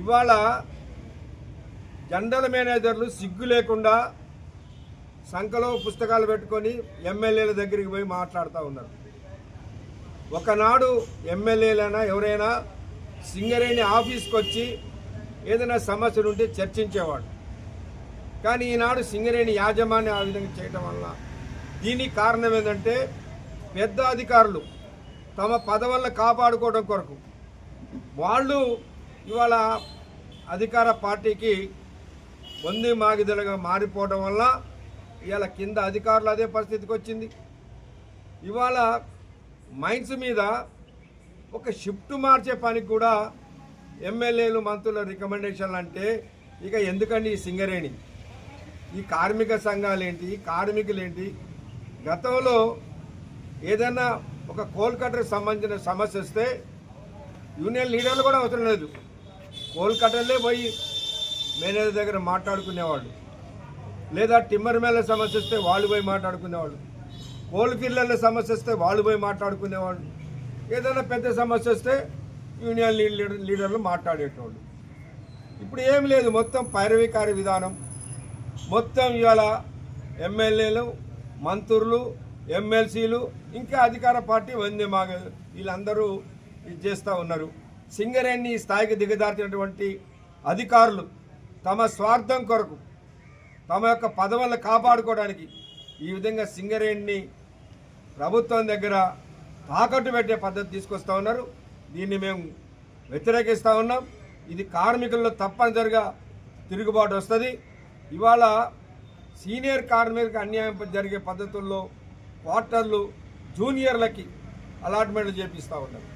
ఇవాళ జనరల్ మేనేజర్లు సిగ్గు లేకుండా సంఖలో పుస్తకాలు పెట్టుకొని ఎమ్మెల్యేల దగ్గరికి పోయి మాట్లాడుతూ ఉన్నారు. ఒకనాడు ఎమ్మెల్యేలైనా ఎవరైనా సింగరేణి ఆఫీస్కి వచ్చి ఏదైనా సమస్యలు ఉంటే చర్చించేవాడు. కానీ ఈనాడు సింగరేణి యాజమాన్యం ఆ విధంగా చేయటం వల్ల దీనికి కారణం ఏంటంటే పెద్ద అధికారులు తమ పదవులను కాపాడుకోవడం కొరకు వాళ్ళు ఇవాళ అధికార పార్టీకి వంది మాగిదలుగా మారిపోవడం వల్ల ఇవాళ కింద అధికారులు అదే పరిస్థితికి వచ్చింది. ఇవాళ మైన్స్ మీద ఒక షిఫ్ట్ మార్చే పనికి కూడా ఎమ్మెల్యేలు మంత్రుల రికమెండేషన్లు అంటే ఇక ఎందుకండి ఈ సింగరేణి, ఈ కార్మిక సంఘాలేంటి, కార్మికులేంటి? గతంలో ఏదైనా ఒక కోల్ కట్టర్కి సంబంధించిన సమస్య వస్తే యూనియన్ లీడర్లు కూడా అవసరం లేదు, కోల్ కట్టర్లే పోయి మేనేజర్ దగ్గర మాట్లాడుకునేవాళ్ళు. లేదా టిమ్మర్ మేళ సమస్య వస్తే వాళ్ళు పోయి మాట్లాడుకునేవాళ్ళు, కోల్ ఫీల్డ్ల సమస్య వస్తే వాళ్ళు పోయి మాట్లాడుకునేవాళ్ళు. ఏదైనా పెద్ద సమస్య వస్తే యూనియన్ లీడర్లు మాట్లాడేటోళ్ళు. ఇప్పుడు ఏం లేదు, మొత్తం పైరవికారి విధానం. మొత్తం ఇవాళ ఎమ్మెల్యేలు, మంత్రులు, ఎమ్మెల్సీలు, ఇంకా అధికార పార్టీ వందే మాగ వీళ్ళందరూ ఇది చేస్తూ ఉన్నారు. సింగరేణి స్థాయికి దిగజార్చినటువంటి అధికారులు తమ స్వార్థం కొరకు తమ యొక్క పదవులను కాపాడుకోవడానికి ఈ విధంగా సింగరేణిని ప్రభుత్వం దగ్గర తాకట్టు పెట్టే పద్ధతి తీసుకొస్తూ ఉన్నారు. దీన్ని మేము వ్యతిరేకిస్తూ ఉన్నాం. ఇది కార్మికుల్లో తప్పనిసరిగా తిరుగుబాటు వస్తుంది. ఇవాళ సీనియర్ కార్మికులకు అన్యాయం జరిగే పద్ధతుల్లో క్వార్టర్లు జూనియర్లకి అలాట్మెంట్లు చేపిస్తూ ఉన్నారు.